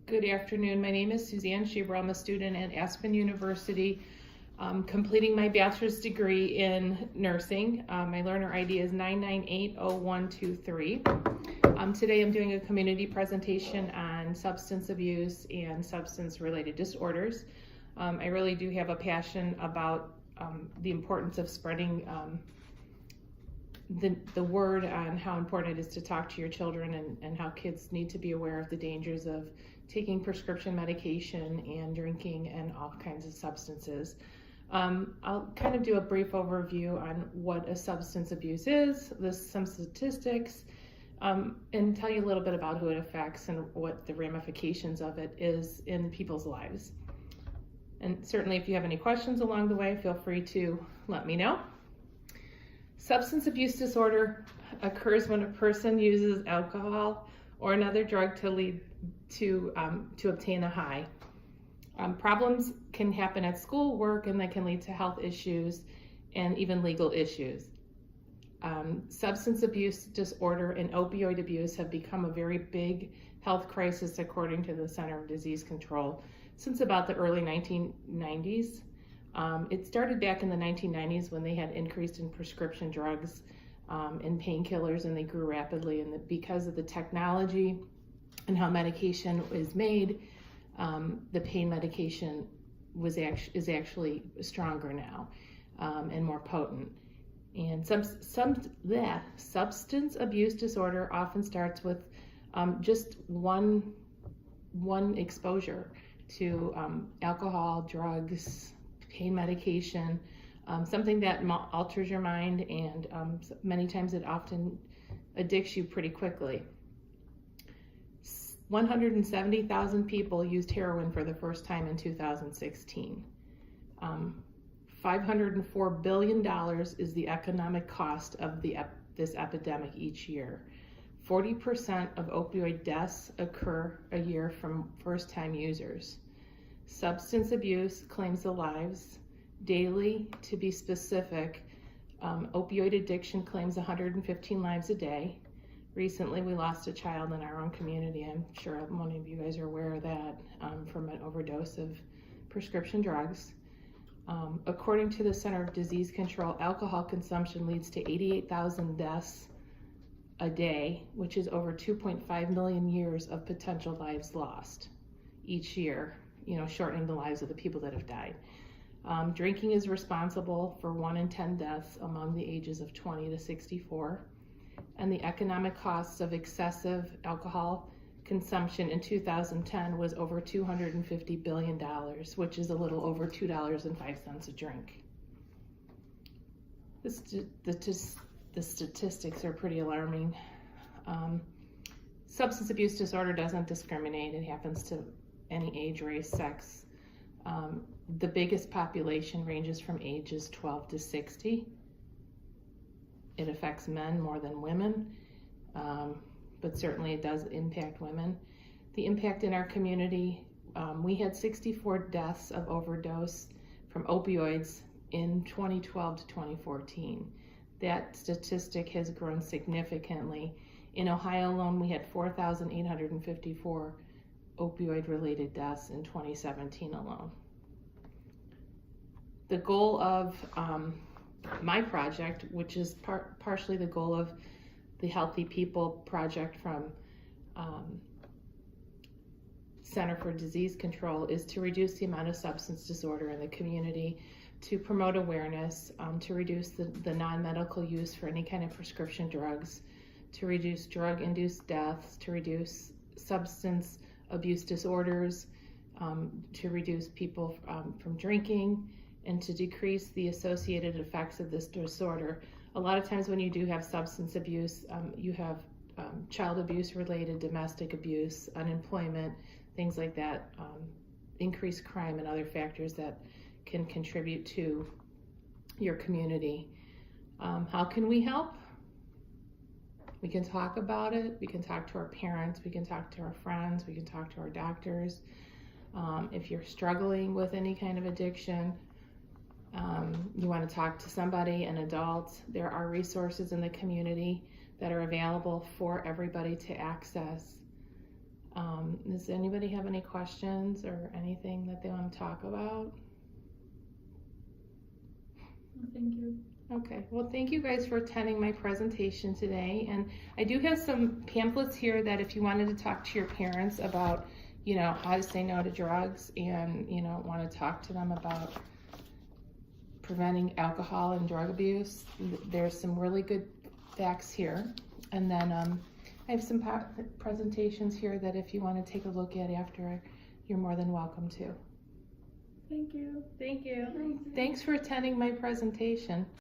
Good afternoon. My name is Suzanne Schieber. I'm a student at Aspen University, completing my bachelor's degree in nursing. My learner ID is 9980123. Today I'm doing a community presentation on substance abuse and substance-related disorders. I really do have a passion about the importance of spreading the word on how important it is to talk to your children and how kids need to be aware of the dangers of taking prescription medication and drinking and all kinds of substances. I'll kind of do a brief overview on what a substance abuse is, some statistics, and tell you a little bit about who it affects and what the ramifications of it is in people's lives. And certainly if you have any questions along the way, feel free to let me know. Substance abuse disorder occurs when a person uses alcohol or another drug to obtain a high. Problems can happen at school, work, and that can lead to health issues and even legal issues. Substance abuse disorder and opioid abuse have become a very big health crisis according to the Center for Disease Control since about the early 1990s. It started back in the 1990s when they had increased in prescription drugs and painkillers, and they grew rapidly. And because of the technology and how medication is made, the pain medication is actually stronger now and more potent. And substance abuse disorder often starts with just one exposure to alcohol, drugs, pain medication, something that alters your mind, and many times it often addicts you pretty quickly. 170,000 people used heroin for the first time in 2016. $504 billion is the economic cost of this epidemic each year. 40% of opioid deaths occur a year from first-time users. Substance abuse claims the lives daily. To be specific, opioid addiction claims 115 lives a day. Recently, we lost a child in our own community. I'm sure many of you guys are aware of that, from an overdose of prescription drugs. According to the Center for Disease Control, alcohol consumption leads to 88,000 deaths a day, which is over 2.5 million years of potential lives lost each year, shortening the lives of the people that have died. Drinking is responsible for 1 in 10 deaths among the ages of 20 to 64. And the economic costs of excessive alcohol consumption in 2010 was over $250 billion, which is a little over $2.05 a drink. The statistics are pretty alarming. Substance abuse disorder doesn't discriminate. It happens to any age, race, sex. The biggest population ranges from ages 12 to 60. It affects men more than women, but certainly it does impact women. The impact in our community, we had 64 deaths of overdose from opioids in 2012 to 2014. That statistic has grown significantly. In Ohio alone, we had 4,854 opioid-related deaths in 2017 alone. The goal of my project, which is partially the goal of the Healthy People Project from Center for Disease Control, is to reduce the amount of substance disorder in the community, to promote awareness, to reduce the non-medical use for any kind of prescription drugs, to reduce drug-induced deaths, to reduce substance abuse disorders, to reduce people from drinking, and to decrease the associated effects of this disorder. A lot of times when you do have substance abuse, you have child abuse related, domestic abuse, unemployment, things like that, increased crime and other factors that can contribute to your community. How can we help? We can talk about it. We can talk to our parents. We can talk to our friends. We can talk to our doctors. If you're struggling with any kind of addiction, you want to talk to somebody, an adult, there are resources in the community that are available for everybody to access. Does anybody have any questions or anything that they want to talk about? Thank you. Okay, well, thank you guys for attending my presentation today. And I do have some pamphlets here that if you wanted to talk to your parents about, you know, how to say no to drugs and, you know, want to talk to them about preventing alcohol and drug abuse, there's some really good facts here. And then I have some presentations here that if you want to take a look at after, you're more than welcome to. Thank you. Thank you. Thanks for attending my presentation.